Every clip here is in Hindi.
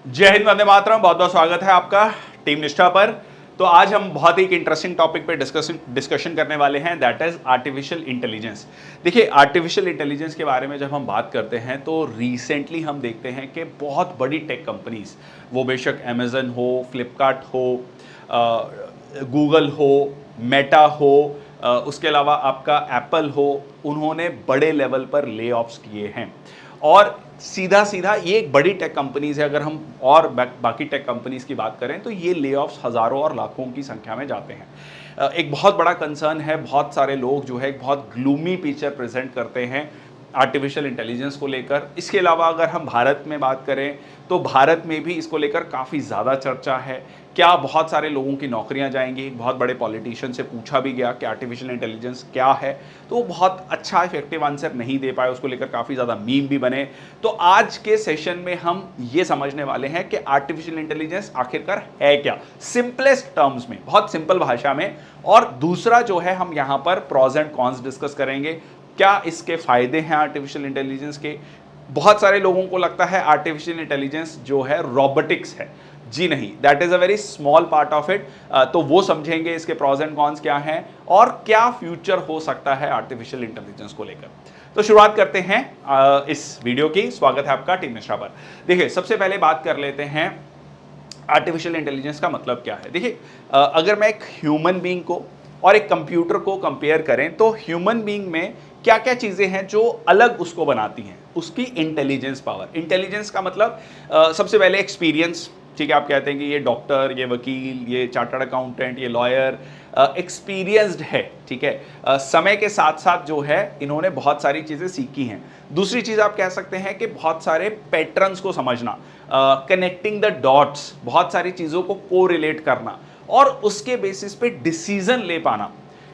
जय हिंद, वंदे मातरम। बहुत बहुत स्वागत है आपका टीम निष्ठा पर। तो आज हम बहुत ही इंटरेस्टिंग टॉपिक पे डिस्कशन करने वाले हैं, दैट इज आर्टिफिशियल इंटेलिजेंस। देखिए, आर्टिफिशियल इंटेलिजेंस के बारे में जब हम बात करते हैं तो रिसेंटली हम देखते हैं कि बहुत बड़ी टेक कंपनीज, वो बेशक अमेजन हो, फ्लिपकार्ट हो, गूगल हो, मेटा हो, उसके अलावा आपका एप्पल हो, उन्होंने बड़े लेवल पर ले ऑफ्स किए हैं। और सीधा सीधा ये एक बड़ी टेक कंपनीज है। अगर हम और बाकी टेक कंपनीज की बात करें तो ये ले ऑफ्स हजारों और लाखों की संख्या में जाते हैं। एक बहुत बड़ा कंसर्न है। बहुत सारे लोग जो है एक बहुत ग्लूमी पिक्चर प्रेजेंट करते हैं आर्टिफिशियल इंटेलिजेंस को लेकर। इसके अलावा अगर हम भारत में बात करें तो भारत में भी इसको लेकर काफ़ी ज़्यादा चर्चा है। क्या बहुत सारे लोगों की नौकरियां जाएंगी? बहुत बड़े पॉलिटिशियन से पूछा भी गया कि आर्टिफिशियल इंटेलिजेंस क्या है, तो वो बहुत अच्छा इफेक्टिव आंसर नहीं दे पाए। उसको लेकर काफ़ी ज़्यादा मीम भी बने। तो आज के सेशन में हम ये समझने वाले हैं कि आर्टिफिशियल इंटेलिजेंस आखिरकार है क्या, सिंपलेस्ट टर्म्स में, बहुत सिंपल भाषा में। और दूसरा जो है, हम यहाँ पर प्रॉज एंड कॉन्स डिस्कस करेंगे। क्या इसके फायदे हैं आर्टिफिशियल इंटेलिजेंस के? बहुत सारे लोगों को लगता है आर्टिफिशियल इंटेलिजेंस जो है रोबोटिक्स है। जी नहीं, that is a very small part of it. तो वो समझेंगे इसके प्रॉज एंड कॉन्स क्या हैं और क्या फ्यूचर हो सकता है आर्टिफिशियल इंटेलिजेंस को लेकर। तो शुरुआत करते हैं इस वीडियो की। स्वागत है आपका टीम निष्ठा पर। देखिए, सबसे पहले बात कर लेते हैं आर्टिफिशियल इंटेलिजेंस का मतलब क्या है। देखिए, अगर मैं एक ह्यूमन बीइंग को और एक कंप्यूटर को कंपेयर करें तो ह्यूमन बीइंग में क्या क्या चीजें हैं जो अलग उसको बनाती हैं? उसकी इंटेलिजेंस पावर। इंटेलिजेंस का मतलब सबसे पहले एक्सपीरियंस। ठीक है, आप कहते हैं कि ये डॉक्टर, ये वकील, ये चार्टर्ड अकाउंटेंट, ये लॉयर एक्सपीरियंस्ड है। ठीक है, समय के साथ साथ जो है इन्होंने बहुत सारी चीजें सीखी हैं। दूसरी चीज आप कह सकते हैं कि बहुत सारे पैटर्न्स को समझना, कनेक्टिंग द डॉट्स, बहुत सारी चीजों को कोरिलेट करना और उसके बेसिस पे डिसीजन ले पाना,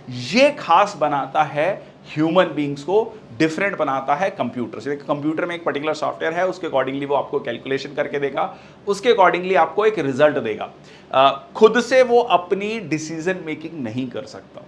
ये खास बनाता है ह्यूमन बींग्स को, डिफरेंट बनाता है कंप्यूटर से। कंप्यूटर में एक पर्टिकुलर सॉफ्टवेयर है, उसके अकॉर्डिंगली वो आपको कैलकुलेशन करके देगा, उसके अकॉर्डिंगली आपको एक रिजल्ट देगा। खुद से वो अपनी डिसीजन मेकिंग नहीं कर सकता।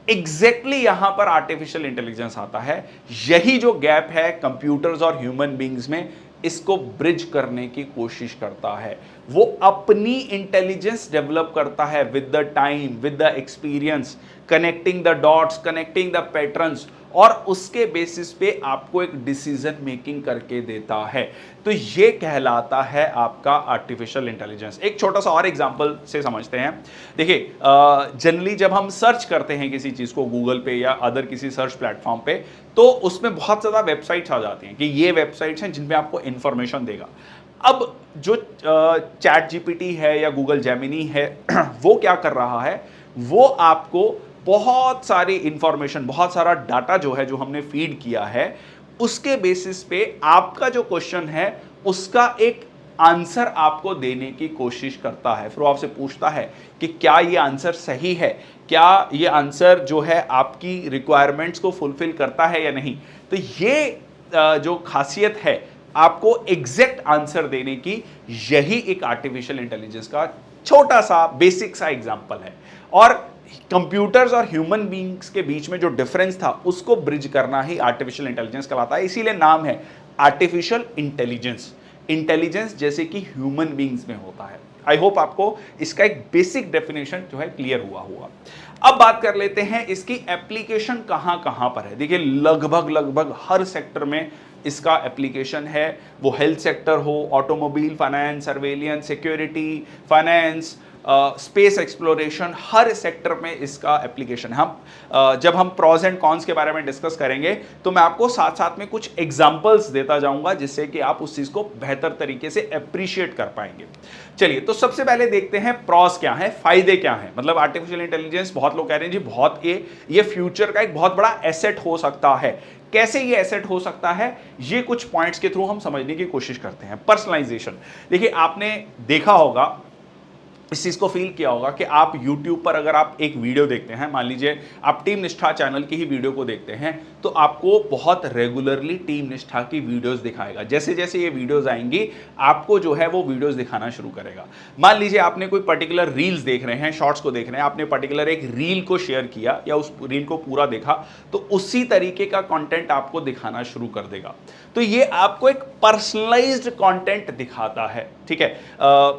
एग्जैक्टली यहां पर आर्टिफिशियल इंटेलिजेंस आता है। यही जो गैप है कंप्यूटर्स और ह्यूमन बींग्स में, इसको ब्रिज करने की कोशिश करता है। वो अपनी इंटेलिजेंस डेवलप करता है with the time, with the experience, connecting the dots, connecting the patterns, और उसके बेसिस पे आपको एक डिसीजन मेकिंग करके देता है। तो ये कहलाता है आपका आर्टिफिशियल इंटेलिजेंस। एक छोटा सा और एग्जांपल से समझते हैं। देखिए, जनरली जब हम सर्च करते हैं किसी चीज को गूगल पे या अदर किसी सर्च प्लेटफॉर्म पे, तो उसमें बहुत ज्यादा वेबसाइट्स आ जाती हैं कि ये वेबसाइट्स हैं जिनमें आपको इंफॉर्मेशन देगा। अब जो चैट जीपीटी है या गूगल जेमिनी है वो क्या कर रहा है, वो आपको बहुत सारी इंफॉर्मेशन, बहुत सारा डाटा जो है, जो हमने फीड किया है, उसके बेसिस पे आपका जो क्वेश्चन है उसका एक आंसर आपको देने की कोशिश करता है। फिर वो आपसे पूछता है कि क्या ये आंसर सही है, क्या ये आंसर जो है आपकी रिक्वायरमेंट्स को फुलफिल करता है या नहीं। तो ये जो खासियत है आपको एग्जैक्ट आंसर देने की, यही एक आर्टिफिशियल इंटेलिजेंस का छोटा सा बेसिक सा एग्जांपल है। और कंप्यूटर्स और ह्यूमन बीइंग्स के बीच में जो डिफरेंस था उसको ब्रिज करना ही आर्टिफिशियल इंटेलिजेंस कहलाता है। इसीलिए नाम है आर्टिफिशियल इंटेलिजेंस। इंटेलिजेंस जैसे कि ह्यूमन बीइंग्स में होता है। आई होप आपको इसका एक बेसिक डेफिनेशन जो है क्लियर हुआ होगा। अब बात कर लेते हैं इसकी एप्लीकेशन कहां कहां पर है। देखिए, लगभग लगभग हर सेक्टर में इसका एप्लीकेशन है। वो हेल्थ सेक्टर हो, automobile, finance, surveillance, security, finance, space exploration, हर सेक्टर में इसका एप्लीकेशन है। हम जब हम प्रॉज एंड कॉन्स के बारे में डिस्कस करेंगे तो मैं आपको साथ साथ में कुछ एग्जांपल्स देता जाऊंगा जिससे कि आप उस चीज को बेहतर तरीके से अप्रिशिएट कर पाएंगे। चलिए, तो सबसे पहले देखते हैं प्रॉस क्या है, फायदे क्या है। मतलब आर्टिफिशियल इंटेलिजेंस, बहुत लोग कह रहे हैं जी बहुत ये फ्यूचर का एक बहुत बड़ा एसेट हो सकता है। कैसे ये एसेट हो सकता है, ये कुछ पॉइंट्स के थ्रू हम समझने की कोशिश करते हैं। पर्सनलाइजेशन। देखिए, आपने देखा होगा इस चीज़ को फील किया होगा कि आप YouTube पर अगर आप एक वीडियो देखते हैं, मान लीजिए आप टीम निष्ठा चैनल की ही वीडियो को देखते हैं, तो आपको बहुत रेगुलरली टीम निष्ठा की वीडियोस दिखाएगा। जैसे जैसे ये वीडियोस आएंगी, आपको जो है वो वीडियोस दिखाना शुरू करेगा। मान लीजिए आपने कोई पर्टिकुलर रील्स देख रहे हैं, शॉर्ट्स को देख रहे हैं, आपने पर्टिकुलर एक रील को शेयर किया या उस रील को पूरा देखा, तो उसी तरीके का कंटेंट आपको दिखाना शुरू कर देगा। तो ये आपको एक पर्सनलाइज्ड कंटेंट दिखाता है, ठीक है।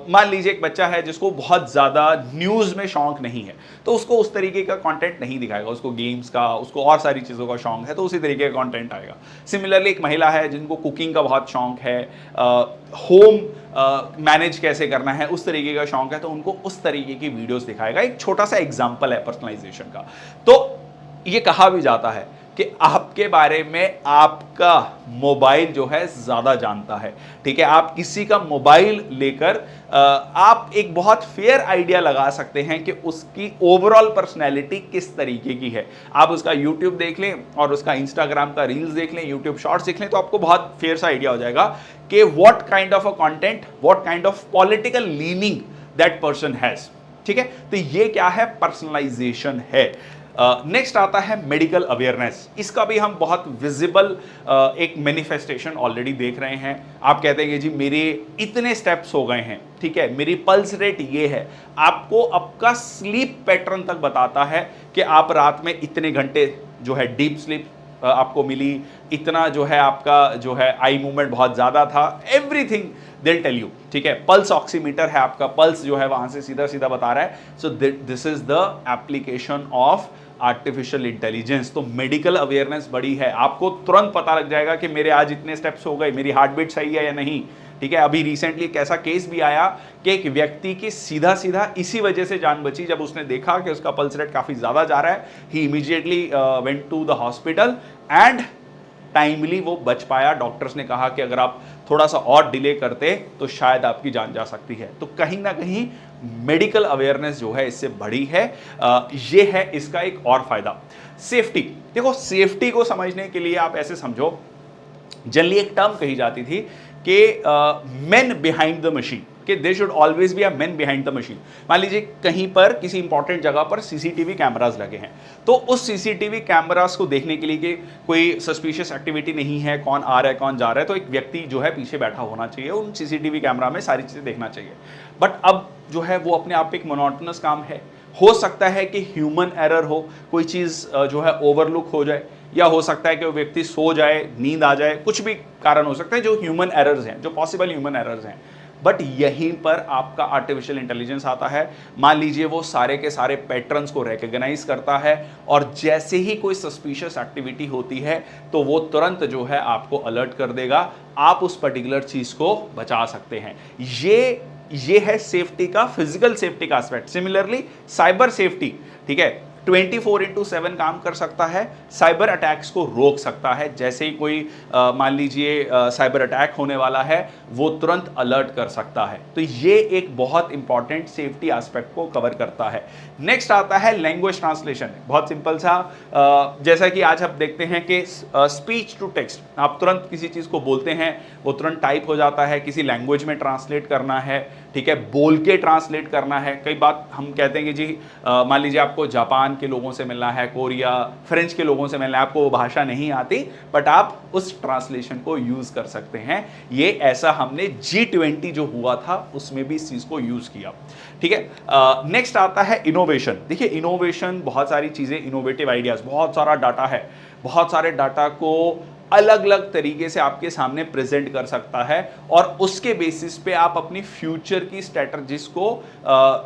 मान लीजिए एक बच्चा है जिसको बहुत ज़्यादा न्यूज़ में शौक नहीं है, तो उसको उस तरीके का कंटेंट नहीं दिखाएगा। उसको गेम्स का, उसको और सारी चीज़ों का शौक है, तो उसी तरीके का कंटेंट आएगा। सिमिलरली एक महिला है जिनको कुकिंग का बहुत शौक है, होम मैनेज कैसे करना है उस तरीके का शौक है, तो उनको उस तरीके की वीडियोस दिखाएगा। एक छोटा सा एग्जाम्पल है पर्सनलाइजेशन का। तो ये कहा भी जाता है कि आपके बारे में आपका मोबाइल जो है ज़्यादा जानता है, ठीक है। आप किसी का मोबाइल लेकर आप एक बहुत फेयर आइडिया लगा सकते हैं कि उसकी ओवरऑल पर्सनैलिटी किस तरीके की है। आप उसका यूट्यूब देख लें और उसका इंस्टाग्राम का रील्स देख लें, यूट्यूब शॉर्ट्स देख लें, तो आपको बहुत फेयर सा आइडिया हो जाएगा कि what kind of a content, what kind of political leaning that person has, ठीक है। तो ये क्या है? पर्सनलाइजेशन है। नेक्स्ट आता है मेडिकल अवेयरनेस। इसका भी हम बहुत विजिबल एक मैनिफेस्टेशन ऑलरेडी देख रहे हैं। आप कहते हैं कि जी मेरे इतने स्टेप्स हो गए हैं, ठीक है, मेरी पल्स रेट ये है। आपको आपका स्लीप पैटर्न तक बताता है कि आप रात में इतने घंटे जो है डीप स्लीप आपको मिली, इतना जो है आपका जो है आई मूवमेंट बहुत ज़्यादा था, एवरीथिंग दिल टेल यू, ठीक है। पल्स ऑक्सीमीटर है, आपका पल्स जो है वहाँ से सीधा सीधा बता रहा है। So this is the application of artificial intelligence. तो मेडिकल अवेयरनेस बड़ी है, आपको तुरंत पता लग जाएगा कि मेरे आज इतने स्टेप्स हो गए, मेरी हार्ट बीट सही है या नहीं, ठीक है। अभी रिसेंटली एक ऐसा केस भी आया कि एक व्यक्ति की सीधा सीधा इसी वजह से जान बची, जब उसने देखा कि उसका पल्स रेट काफ़ी ज़्यादा जा रहा है। He immediately went to the hospital and timely वो बच पाया। डॉक्टर्स ने कहा कि अगर आप थोड़ा सा और डिले करते तो शायद आपकी जान जा सकती है। तो कहीं ना कहीं मेडिकल अवेयरनेस जो है इससे बढ़ी है। ये है इसका एक और फायदा। सेफ्टी, देखो सेफ्टी को समझने के लिए आप ऐसे समझो, जनरली एक टर्म कही जाती थी कि मैन बिहाइंड द मशीन, कि there should always be a man behind the machine. मान लीजिए कहीं पर किसी इंपॉर्टेंट जगह पर सीसीटीवी कैमरास लगे हैं, तो उस सीसीटीवी कैमरास को देखने के लिए कि कोई सस्पिशियस एक्टिविटी नहीं है, कौन आ रहा है कौन जा रहा है, तो एक व्यक्ति जो है पीछे बैठा होना चाहिए, उन सीसीटीवी कैमरा में सारी चीज़ें देखना चाहिए। बट अब जो है वो अपने आप एक मोनोटोनस काम है। हो सकता है कि ह्यूमन एरर हो, कोई चीज़ जो है ओवरलुक हो जाए, या हो सकता है कि वो व्यक्ति सो जाए, नींद आ जाए, कुछ भी कारण हो सकता है जो ह्यूमन एरर्स हैं, जो पॉसिबल ह्यूमन एरर्स हैं। बट यहीं पर आपका आर्टिफिशियल इंटेलिजेंस आता है। मान लीजिए वो सारे के सारे पैटर्न्स को रिकॉग्नाइज करता है, और जैसे ही कोई सस्पिशियस एक्टिविटी होती है तो वो तुरंत जो है आपको अलर्ट कर देगा, आप उस पर्टिकुलर चीज़ को बचा सकते हैं। ये है सेफ्टी का, फिजिकल सेफ्टी का एस्पेक्ट। सिमिलरली साइबर सेफ्टी, ठीक है, 24/7 काम कर सकता है, साइबर अटैक्स को रोक सकता है। जैसे ही कोई मान लीजिए साइबर अटैक होने वाला है, वो तुरंत अलर्ट कर सकता है। तो ये एक बहुत इंपॉर्टेंट सेफ्टी एस्पेक्ट को कवर करता है। नेक्स्ट आता है लैंग्वेज ट्रांसलेशन। बहुत सिंपल सा, जैसा कि आज हम देखते हैं कि स्पीच टू टेक्स्ट, आप तुरंत किसी चीज़ को बोलते हैं, वो तुरंत टाइप हो जाता है। किसी लैंग्वेज में ट्रांसलेट करना है, ठीक है, बोल के ट्रांसलेट करना है। कई बात हम कहते हैं कि जी मान लीजिए आपको जापान के लोगों से मिलना है, कोरिया, फ्रेंच के लोगों से मिलना है, आपको वो भाषा नहीं आती, बट आप उस ट्रांसलेशन को यूज़ कर सकते हैं। ये ऐसा हमने G20 जो हुआ था उसमें भी इस चीज़ को यूज़ किया, ठीक है। नेक्स्ट आता है इनोवेशन। देखिए इनोवेशन, बहुत सारी चीज़ें, इनोवेटिव आइडियाज़, बहुत सारा डाटा है, बहुत सारे डाटा को अलग अलग तरीके से आपके सामने प्रेजेंट कर सकता है, और उसके बेसिस पे आप अपनी फ्यूचर की स्ट्रेटजीज को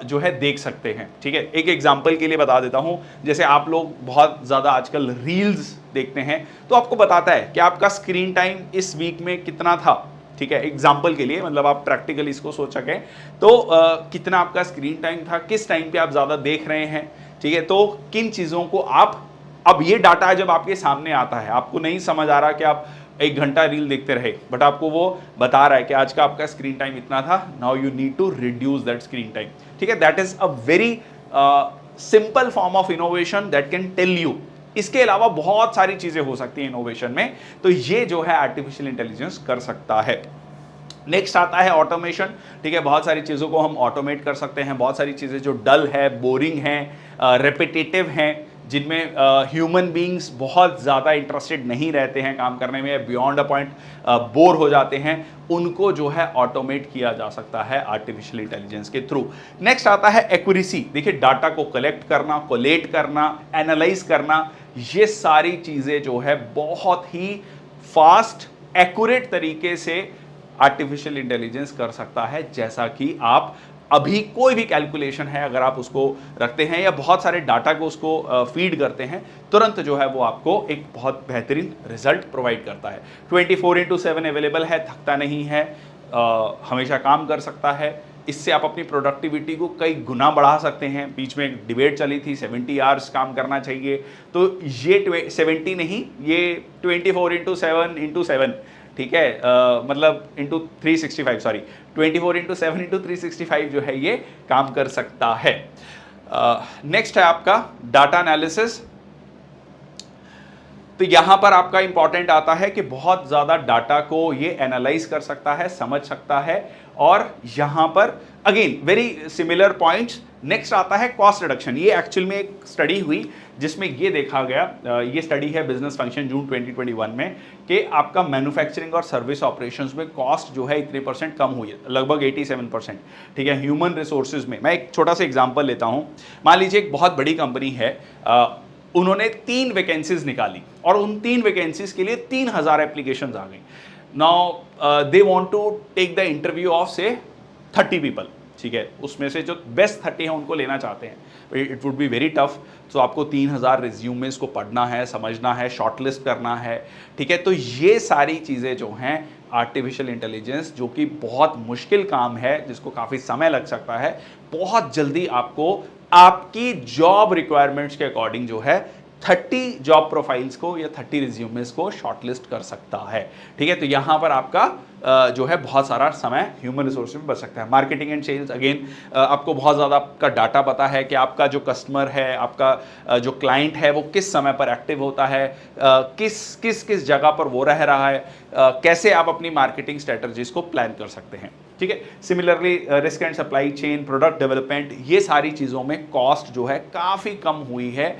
जो है देख सकते हैं, ठीक है। एक एग्जांपल के लिए बता देता हूं, जैसे आप लोग बहुत ज़्यादा आजकल रील्स देखते हैं, तो आपको बताता है कि आपका स्क्रीन टाइम इस वीक में कितना था, ठीक है। एग्जाम्पल के लिए, मतलब आप प्रैक्टिकली इसको सोच सकें, तो कितना आपका स्क्रीन टाइम था, किस टाइम पे आप ज़्यादा देख रहे हैं, ठीक है। तो किन चीज़ों को आप, अब ये डाटा जब आपके सामने आता है, आपको नहीं समझ आ रहा कि आप 1 घंटा रील देखते रहे, बट आपको वो बता रहा है कि आज का आपका स्क्रीन टाइम इतना था, now you need to reduce that screen time, ठीक है। That is a very simple form of innovation that can tell you. इसके अलावा बहुत सारी चीजें हो सकती हैं इनोवेशन में, तो ये जो है आर्टिफिशियल इंटेलिजेंस कर सकता है। नेक्स्ट आता है ऑटोमेशन। ठीक है, बहुत सारी चीज़ों को हम ऑटोमेट कर सकते हैं, बहुत सारी चीज़ें जो डल है, बोरिंग हैं, रेपिटेटिव हैं, जिनमें ह्यूमन बींग्स बहुत ज़्यादा इंटरेस्टेड नहीं रहते हैं काम करने में, बियॉन्ड अ पॉइंट बोर हो जाते हैं, उनको जो है ऑटोमेट किया जा सकता है आर्टिफिशियल इंटेलिजेंस के थ्रू। नेक्स्ट आता है एक्यूरेसी। देखिए, डाटा को कलेक्ट करना, कोलेट करना, एनालाइज करना, ये सारी चीज़ें जो है बहुत ही फास्ट, एक्यूरेट तरीके से आर्टिफिशियल इंटेलिजेंस कर सकता है। जैसा कि आप अभी कोई भी कैलकुलेशन है, अगर आप उसको रखते हैं या बहुत सारे डाटा को उसको फीड करते हैं, तुरंत जो है वो आपको एक बहुत बेहतरीन रिजल्ट प्रोवाइड करता है। 24/7 अवेलेबल है, थकता नहीं है, हमेशा काम कर सकता है। इससे आप अपनी प्रोडक्टिविटी को कई गुना बढ़ा सकते हैं। बीच में एक डिबेट चली थी 70 आवर्स काम करना चाहिए, तो ये 70 नहीं, ये 24/7 ठीक है, मतलब इंटू 365, सॉरी 24/7 इंटू 365 जो है ये काम कर सकता है। नेक्स्ट है आपका डाटा एनालिसिस। तो यहां पर आपका इंपॉर्टेंट आता है कि बहुत ज्यादा डाटा को ये एनालाइज कर सकता है, समझ सकता है, और यहां पर again very similar points. Next आता है कॉस्ट रिडक्शन। ये एक्चुअल में एक स्टडी हुई जिसमें ये देखा गया, ये स्टडी है बिजनेस फंक्शन जून 2021 में, कि आपका मैन्युफैक्चरिंग और सर्विस ऑपरेशंस में कॉस्ट जो है इतने % कम हुई है, लगभग 87%। ठीक है, ह्यूमन रिसोर्सेज में मैं एक छोटा सा एग्जांपल लेता हूं। मान लीजिए एक बहुत बड़ी कंपनी है, उन्होंने 3 वैकेंसीज निकाली और उन 3 वैकेंसीज के लिए 3000 एप्लीकेशंस आ गई। Now they want to take the interview of से 30 पीपल। ठीक है, उसमें से जो बेस्ट 30 हैं उनको लेना चाहते हैं। It would be very tough. तो आपको 3000 रिज्यूमेस को पढ़ना है, समझना है, शॉर्टलिस्ट करना है। ठीक है, तो ये सारी चीज़ें जो हैं आर्टिफिशियल इंटेलिजेंस, जो कि बहुत मुश्किल काम है, जिसको काफ़ी समय लग सकता है, बहुत जल्दी आपको आपकी जॉब रिक्वायरमेंट्स के अकॉर्डिंग जो है 30 जॉब प्रोफाइल्स को या 30 रिज्यूमेस को शॉर्टलिस्ट कर सकता है। ठीक है, तो यहां पर आपका जो है बहुत सारा समय ह्यूमन रिसोर्स में बच सकता है। मार्केटिंग एंड सेल्स, अगेन आपको बहुत ज़्यादा आपका डाटा पता है कि आपका जो कस्टमर है, आपका जो क्लाइंट है, वो किस समय पर एक्टिव होता है, किस किस किस जगह पर वो रह रहा है, कैसे आप अपनी मार्केटिंग स्ट्रेटजीज को प्लान कर सकते हैं। ठीक है, similarly risk and supply chain, product development, ये सारी चीज़ों में कॉस्ट जो है काफ़ी कम हुई है।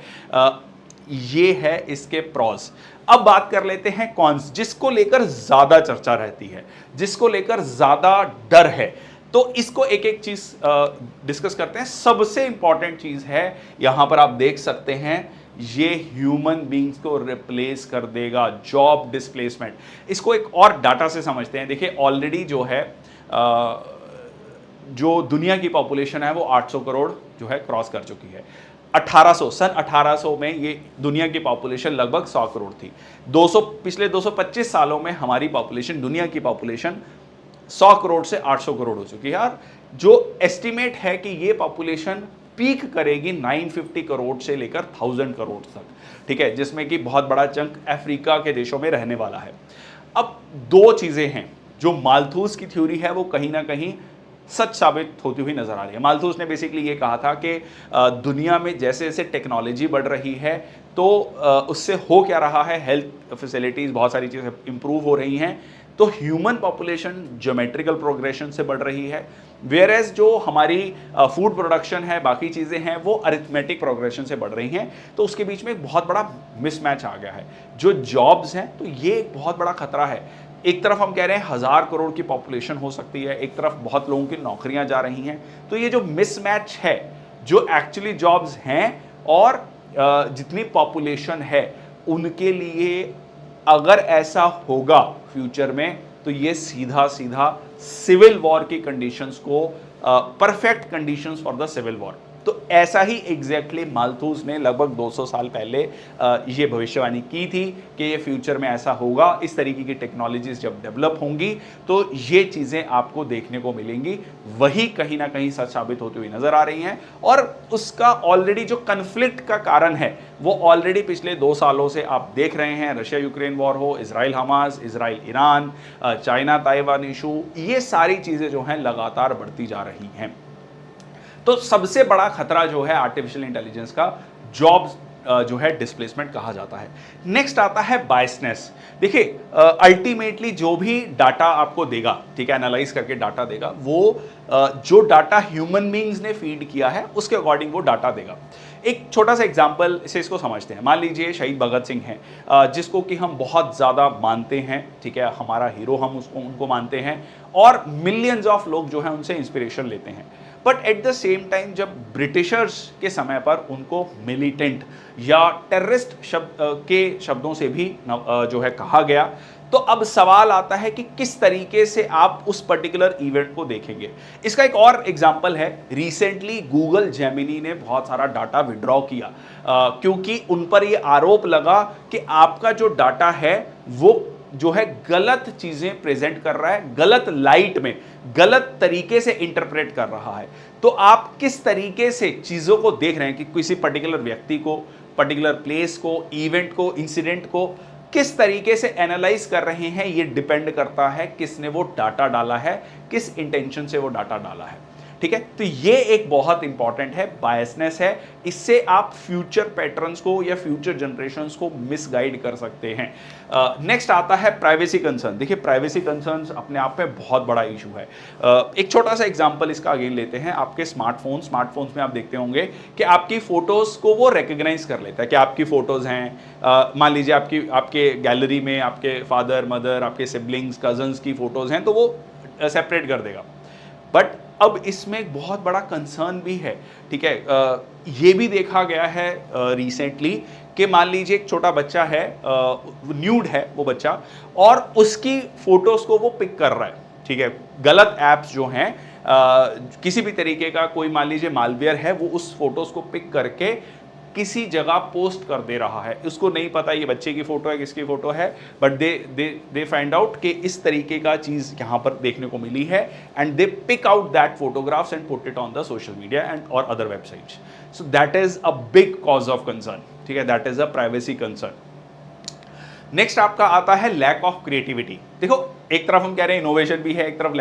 ये है इसके प्रॉस। अब बात कर लेते हैं कॉन्स, जिसको लेकर ज्यादा चर्चा रहती है, जिसको लेकर ज्यादा डर है। तो इसको एक एक चीज डिस्कस करते हैं। सबसे इंपॉर्टेंट चीज है, यहां पर आप देख सकते हैं, ये ह्यूमन बींग्स को रिप्लेस कर देगा, जॉब डिस्प्लेसमेंट। इसको एक और डाटा से समझते हैं। देखिए, ऑलरेडी जो है जो दुनिया की पॉपुलेशन है वो 800 करोड़ जो है क्रॉस कर चुकी है। 1800 में ये दुनिया की पॉपुलेशन लगभग 100 करोड़ थी। पिछले 225 सालों में हमारी पॉपुलेशन, दुनिया की पॉपुलेशन 100 करोड़ से 800 करोड़ हो चुकी है। यार, जो एस्टिमेट है कि ये पॉपुलेशन पीक करेगी 950 करोड़ से लेकर 1000 करोड़ तक। ठीक है, जिसमें कि बहुत बड़ा चंक अफ्रीका के देशों में रहने वाला है। अब 2 चीजें हैं, जो माल्थूस की थ्योरी है वो कहीं ना कहीं सच साबित होती हुई नजर आ रही है। माल्थूस ने बेसिकली ये कहा था कि दुनिया में जैसे जैसे टेक्नोलॉजी बढ़ रही है, तो उससे हो क्या रहा है, हेल्थ फैसिलिटीज, बहुत सारी चीज़ें इंप्रूव हो रही हैं, तो ह्यूमन पॉपुलेशन ज्योमेट्रिकल प्रोग्रेशन से बढ़ रही है, वेयर एज जो हमारी फूड प्रोडक्शन है, बाकी चीज़ें हैं, वो अरिथमेटिक प्रोग्रेशन से बढ़ रही हैं। तो उसके बीच में एक बहुत बड़ा मिसमैच आ गया है। जो जॉब्स हैं, तो ये एक बहुत बड़ा खतरा है। एक तरफ हम कह रहे हैं 1000 करोड़ की पॉपुलेशन हो सकती है, एक तरफ बहुत लोगों की नौकरियां जा रही हैं। तो ये जो मिसमैच है, जो एक्चुअली जॉब्स हैं और जितनी पॉपुलेशन है, उनके लिए अगर ऐसा होगा फ्यूचर में, तो ये सीधा सीधा सिविल वॉर की कंडीशंस को, perfect conditions for the civil war. तो ऐसा ही एग्जैक्टली माल्थूस ने लगभग 200 साल पहले ये भविष्यवाणी की थी कि ये फ्यूचर में ऐसा होगा। इस तरीके की टेक्नोलॉजीज जब डेवलप होंगी तो ये चीज़ें आपको देखने को मिलेंगी। वही कहीं ना कहीं सच साबित होती हुई नजर आ रही हैं, और उसका ऑलरेडी जो कन्फ्लिक्ट का कारण है वो ऑलरेडी पिछले 2 सालों से आप देख रहे हैं। रशिया यूक्रेन वॉर हो, Israel Hamas, Israel Iran, China Taiwan issue, ये सारी चीज़ें जो हैं लगातार बढ़ती जा रही हैं। तो सबसे बड़ा खतरा जो है आर्टिफिशियल इंटेलिजेंस का, जॉब्स जो है डिस्प्लेसमेंट कहा जाता है। नेक्स्ट आता है बायसनेस। देखिए अल्टीमेटली जो भी डाटा आपको देगा, ठीक है, एनालाइज करके डाटा देगा, वो जो डाटा ह्यूमन बींग्स ने फीड किया है उसके अकॉर्डिंग वो डाटा देगा। एक छोटा सा एग्जाम्पल से इसको समझते हैं। मान लीजिए शहीद भगत सिंह हैं, जिसको कि हम बहुत ज़्यादा मानते हैं, ठीक है, हमारा हीरो हम उनको मानते हैं, और मिलियंस ऑफ लोग जो है उनसे इंस्पिरेशन लेते हैं। But at the same time जब ब्रिटिशर्स के समय पर उनको मिलिटेंट या टेररिस्ट के शब्दों से भी जो है कहा गया, तो अब सवाल आता है कि किस तरीके से आप उस पर्टिकुलर इवेंट को देखेंगे। इसका एक और एग्जांपल है, रिसेंटली गूगल जेमिनी ने बहुत सारा डाटा विड्रॉ किया, क्योंकि उन पर यह आरोप लगा कि आपका जो डाटा है वो जो है गलत चीजें प्रेजेंट कर रहा है, गलत लाइट में, गलत तरीके से इंटरप्रेट कर रहा है। तो आप किस तरीके से चीजों को देख रहे हैं कि किसी पर्टिकुलर व्यक्ति को, पर्टिकुलर प्लेस को, इवेंट को, इंसिडेंट को किस तरीके से एनालाइज कर रहे हैं, ये डिपेंड करता है किसने वो डाटा डाला है, किस इंटेंशन से वो डाटा डाला है। ठीक है, तो ये एक बहुत इंपॉर्टेंट है, बायसनेस है। इससे आप फ्यूचर पैटर्न्स को या फ्यूचर जनरेशंस को मिसगाइड कर सकते हैं। नेक्स्ट आता है प्राइवेसी कंसर्न। देखिए प्राइवेसी कंसर्न्स अपने आप में बहुत बड़ा इशू है। एक छोटा सा एग्जांपल इसका अगेन लेते हैं। आपके स्मार्टफोन्स में आप देखते होंगे कि आपकी फोटोज को वो रिकॉग्नाइज कर लेता है कि आपकी फोटोज हैं। मान लीजिए आपके गैलरी में आपके फादर, मदर, आपके सिबलिंग्स, कजन्स की फोटोज हैं, तो वो सेपरेट कर देगा। बट अब इसमें एक बहुत बड़ा कंसर्न भी है, ठीक है। ये भी देखा गया है रिसेंटली कि मान लीजिए एक छोटा बच्चा है, न्यूड है वो बच्चा, और उसकी फोटोज को वो पिक कर रहा है, ठीक है। गलत ऐप्स जो हैं, किसी भी तरीके का कोई मान लीजिए मालवेयर है, वो उस फोटोज को पिक करके किसी जगह पोस्ट कर दे रहा है। उसको नहीं पता ये बच्चे की फोटो है, किसकी फोटो है, बट दे फाइंड आउट कि इस तरीके का चीज यहां पर देखने को मिली है, and they pick out that photographs and put it on the social media and और other websites. So that is a big cause of concern, ठीक है, that is a privacy concern. Next आपका आता है लैक ऑफ क्रिएटिविटी। देखो एक तरफ हम कह रहे हैं इनोवेशन भी है, एक तरफ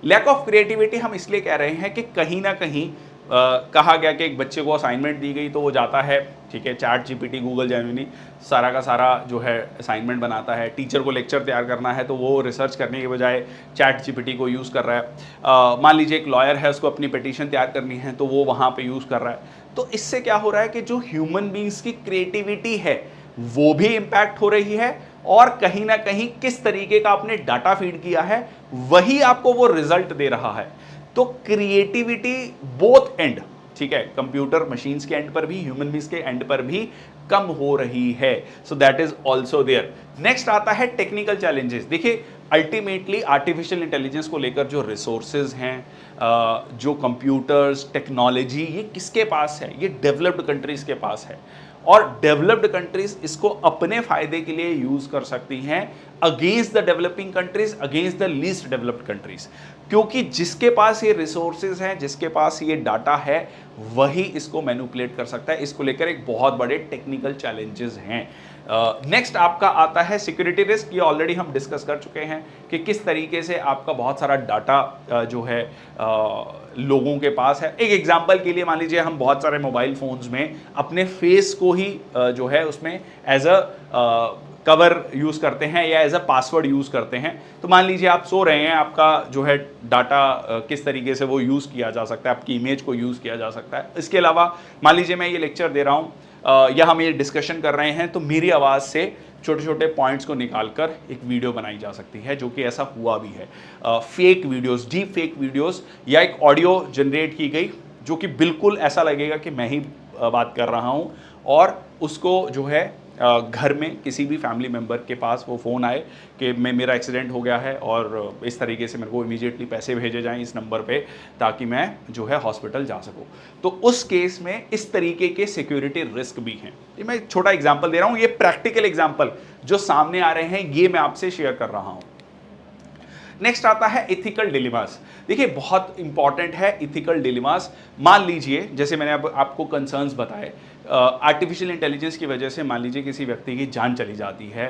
लैक ऑफ क्रिएटिविटी हम इसलिए कह रहे हैं कि कहीं ना कहीं कहा गया कि एक बच्चे को असाइनमेंट दी गई तो वो जाता है, ठीक है, चैट जीपीटी, गूगल जेमिनी सारा का सारा जो है असाइनमेंट बनाता है। टीचर को लेक्चर तैयार करना है तो वो रिसर्च करने के बजाय चैट जीपीटी को यूज़ कर रहा है। मान लीजिए एक लॉयर है, उसको अपनी पिटीशन तैयार करनी है तो वो वहाँ पे यूज़ कर रहा है। तो इससे क्या हो रहा है कि जो ह्यूमन बींग्स की क्रिएटिविटी है वो भी इम्पैक्ट हो रही है, और कहीं ना कहीं किस तरीके का आपने डाटा फीड किया है वही आपको वो रिजल्ट दे रहा है। तो क्रिएटिविटी बोथ एंड, ठीक है, कंप्यूटर मशीन्स के एंड पर भी, ह्यूमन बींग्स के एंड पर भी कम हो रही है। So that is also there. Next आता है टेक्निकल चैलेंजेस। देखिए अल्टीमेटली आर्टिफिशियल इंटेलिजेंस को लेकर जो रिसोर्सेज हैं, जो कंप्यूटर्स, टेक्नोलॉजी, ये किसके पास है? ये डेवलप्ड कंट्रीज के पास है, और डेवलप्ड कंट्रीज इसको अपने फायदे के लिए यूज कर सकती हैं against the developing countries, against the least developed countries. क्योंकि जिसके पास ये रिसोर्सेज हैं, जिसके पास ये डाटा है, वही इसको मैनिपुलेट कर सकता है। इसको लेकर एक बहुत बड़े टेक्निकल चैलेंजेस हैं। नेक्स्ट आपका आता है सिक्योरिटी रिस्क। ये ऑलरेडी हम डिस्कस कर चुके हैं कि किस तरीके से आपका बहुत सारा डाटा जो है लोगों के पास है। एक एग्जांपल के लिए मान लीजिए हम बहुत सारे मोबाइल फोन्स में अपने फेस को ही जो है उसमें एज अ कवर यूज़ करते हैं या एज अ पासवर्ड यूज़ करते हैं। तो मान लीजिए आप सो रहे हैं, आपका जो है डाटा किस तरीके से वो यूज़ किया जा सकता है, आपकी इमेज को यूज़ किया जा सकता है। इसके अलावा मान लीजिए मैं ये लेक्चर दे रहा हूँ या हम ये डिस्कशन कर रहे हैं, तो मेरी आवाज़ से छोटे छोटे पॉइंट्स को निकालकर एक वीडियो बनाई जा सकती है, जो कि ऐसा हुआ भी है। Fake videos, deep fake videos, या एक ऑडियो जनरेट की गई जो कि बिल्कुल ऐसा लगेगा कि मैं ही बात कर रहा हूँ, और उसको जो है घर में किसी भी फैमिली मेम्बर के पास वो फ़ोन आए कि मेरा एक्सीडेंट हो गया है और इस तरीके से मेरे को इमीडिएटली पैसे भेजे जाएं इस नंबर पे, ताकि मैं जो है हॉस्पिटल जा सकूं। तो उस केस में इस तरीके के सिक्योरिटी रिस्क भी हैं। ये मैं एक छोटा एग्जांपल दे रहा हूं, ये प्रैक्टिकल एग्जांपल जो सामने आ रहे हैं ये मैं आपसे शेयर कर रहा हूं। नेक्स्ट आता है इथिकल डिलेमास। देखिए बहुत इंपॉर्टेंट है इथिकल डिलेमास। मान लीजिए जैसे मैंने अब आपको कंसर्न्स बताए, आर्टिफिशियल इंटेलिजेंस की वजह से मान लीजिए किसी व्यक्ति की जान चली जाती है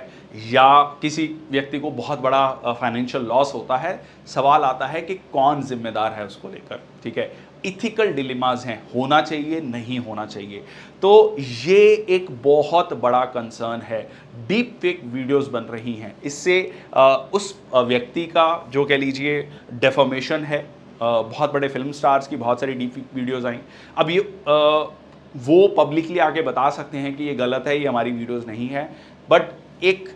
या किसी व्यक्ति को बहुत बड़ा फाइनेंशियल लॉस होता है, सवाल आता है कि कौन जिम्मेदार है उसको लेकर, ठीक है। इथिकल डिलेमास हैं, होना चाहिए नहीं होना चाहिए। तो ये एक बहुत बड़ा कंसर्न है। डीप फेक वीडियोस बन रही हैं, इससे उस व्यक्ति का जो कह लीजिए डेफॉर्मेशन है। बहुत बड़े फिल्म स्टार्स की बहुत सारी डीप फेक वीडियोस आई। अब ये वो पब्लिकली आके बता सकते हैं कि ये गलत है, ये हमारी वीडियोस नहीं है, बट एक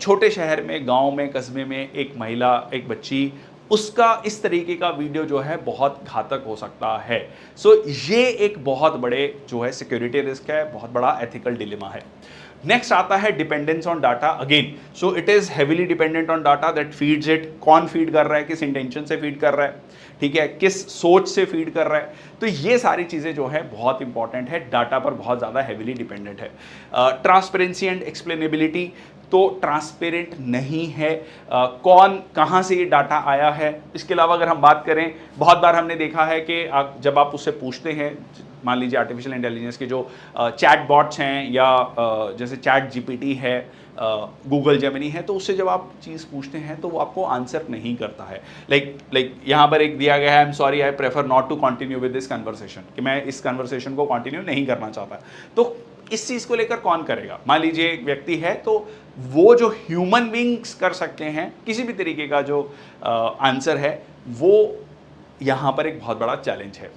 छोटे शहर में, गांव में, कस्बे में एक महिला, एक बच्ची, उसका इस तरीके का वीडियो जो है बहुत घातक हो सकता है। सो ये एक बहुत बड़े जो है सिक्योरिटी रिस्क है, बहुत बड़ा एथिकल डिलेमा है। नेक्स्ट आता है dependence on data again. So it is heavily dependent on data that feeds it. कौन फीड कर रहा है, किस इंटेंशन से फीड कर रहा है, ठीक है, किस सोच से फीड कर रहा है। तो ये सारी चीजें जो है बहुत इंपॉर्टेंट है, डाटा पर बहुत ज्यादा हेविली डिपेंडेंट है। ट्रांसपेरेंसी एंड एक्सप्लेनेबिलिटी, तो ट्रांसपेरेंट नहीं है कौन कहाँ से ये डाटा आया है। इसके अलावा अगर हम बात करें, बहुत बार हमने देखा है कि जब आप उससे पूछते हैं, मान लीजिए आर्टिफिशियल इंटेलिजेंस के जो चैट बॉट्स हैं या जैसे चैट जीपीटी है, गूगल जेमिनी है, तो उससे जब आप चीज़ पूछते हैं तो वो आपको आंसर नहीं करता है। लाइक यहाँ पर एक दिया गया है, I am sorry I prefer not to continue with this conversation, कि मैं इस कन्वर्सेशन को कंटिन्यू नहीं करना चाहता। तो इस चीज़ को लेकर कौन करेगा। मान लीजिए एक व्यक्ति है, तो वो जो ह्यूमन बींग्स कर सकते हैं किसी भी तरीके का जो आंसर है, वो यहाँ पर एक बहुत बड़ा चैलेंज है।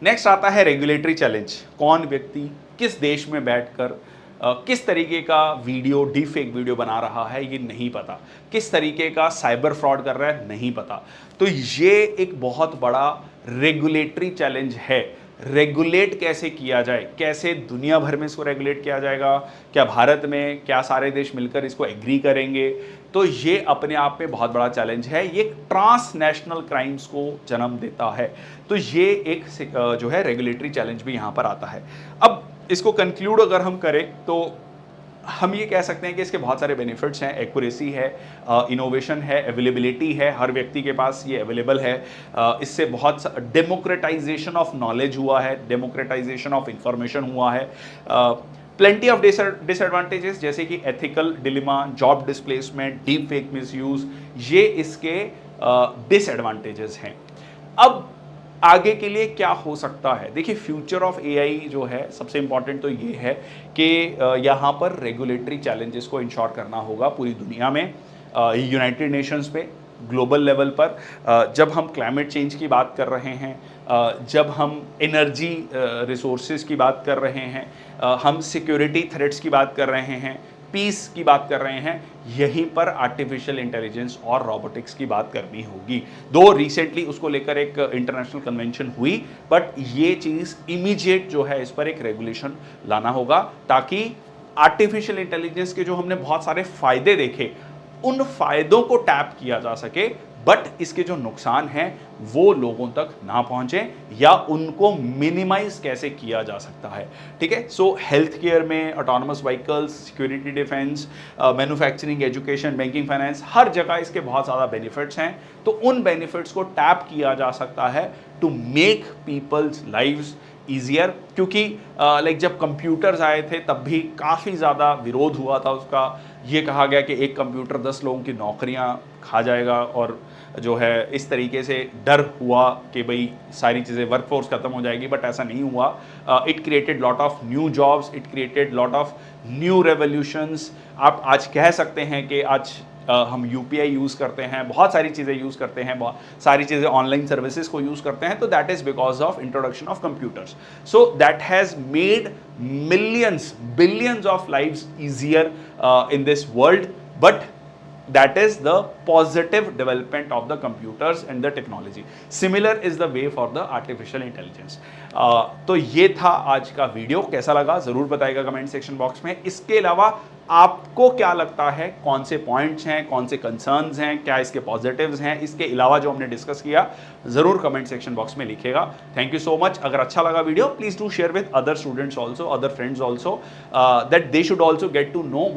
नेक्स्ट आता है रेगुलेटरी चैलेंज। कौन व्यक्ति किस देश में बैठकर किस तरीके का वीडियो, डीप फेक वीडियो बना रहा है, ये नहीं पता। किस तरीके का साइबर फ्रॉड कर रहा है, नहीं पता। तो ये एक बहुत बड़ा रेगुलेटरी चैलेंज है। रेगुलेट कैसे किया जाए, कैसे दुनिया भर में इसको रेगुलेट किया जाएगा, क्या भारत में, क्या सारे देश मिलकर इसको एग्री करेंगे, तो ये अपने आप में बहुत बड़ा चैलेंज है। ये ट्रांसनेशनल क्राइम्स को जन्म देता है। तो ये एक जो है रेगुलेटरी चैलेंज भी यहाँ पर आता है। अब इसको कंक्लूड अगर हम करें तो हम ये कह सकते हैं कि इसके बहुत सारे बेनिफिट्स हैं। एक्यूरेसी है, इनोवेशन है, अवेलेबिलिटी है, हर व्यक्ति के पास ये अवेलेबल है। इससे बहुत डेमोक्रेटाइजेशन ऑफ नॉलेज हुआ है, डेमोक्रेटाइजेशन ऑफ इंफॉर्मेशन हुआ है। प्लेंटी ऑफ डिसएडवांटेजेस जैसे कि ethical dilemma, job displacement, deep fake misuse, ये इसके डिसएडवांटेजेस हैं। अब आगे के लिए क्या हो सकता है। देखिए, फ्यूचर ऑफ एआई जो है, सबसे इंपॉर्टेंट तो ये है कि यहाँ पर रेगुलेटरी चैलेंजेस को इंश्योर करना होगा पूरी दुनिया में, यूनाइटेड नेशंस पे, ग्लोबल लेवल पर। जब हम क्लाइमेट चेंज की बात कर रहे हैं, जब हम एनर्जी रिसोर्सेज की बात कर रहे हैं, हम सिक्योरिटी थ्रेट्स की बात कर रहे हैं, पीस की बात कर रहे हैं, यहीं पर आर्टिफिशियल इंटेलिजेंस और रोबोटिक्स की बात करनी होगी। दो रिसेंटली उसको लेकर एक इंटरनेशनल कन्वेंशन हुई, बट ये चीज़ इमीडिएट जो है इस पर एक रेगुलेशन लाना होगा, ताकि आर्टिफिशियल इंटेलिजेंस के जो हमने बहुत सारे फायदे देखे, उन फायदों को टैप किया जा सके, बट इसके जो नुकसान हैं वो लोगों तक ना पहुंचे, या उनको मिनिमाइज कैसे किया जा सकता है। ठीक है, सो हेल्थ केयर में, autonomous vehicles, security defence, manufacturing, education, banking, finance, हर जगह इसके बहुत ज़्यादा बेनिफिट्स हैं। तो उन बेनिफिट्स को टैप किया जा सकता है to make people's lives easier. क्योंकि लाइक जब कंप्यूटर्स आए थे तब भी काफ़ी ज़्यादा विरोध हुआ था उसका। ये कहा गया कि एक कंप्यूटर 10 लोगों की नौकरियां खा जाएगा, और जो है इस तरीके से डर हुआ कि भाई सारी चीज़ें, वर्कफोर्स खत्म हो जाएगी, बट ऐसा नहीं हुआ। It created lot of new jobs, it created lot of new revolutions. आप आज कह सकते हैं कि आज हम यूपीआई यूज़ करते हैं, बहुत सारी चीज़ें यूज़ करते हैं, बहुत सारी चीज़ें ऑनलाइन सर्विसेज को यूज़ करते हैं, तो that is because of introduction of computers. So that has made millions, billions of lives easier in this world, but that is the positive development of the computers and the technology. Similar is the way for the artificial intelligence. तो ये था आज का वीडियो। कैसा लगा ज़रूर बताइएगा कमेंट सेक्शन बॉक्स में। इसके अलावा आपको क्या लगता है, कौन से पॉइंट्स हैं, कौन से कंसर्न्स हैं, क्या इसके पॉजिटिव्स हैं, इसके अलावा जो हमने डिस्कस किया, ज़रूर कमेंट सेक्शन बॉक्स में लिखिएगा। Thank you so much. अगर अच्छा लगा video, please do share with other students also, other friends also, that they should also get to know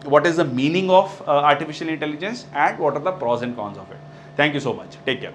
what is the meaning of artificial intelligence and what are the pros and cons of it. Thank you so much. Take care.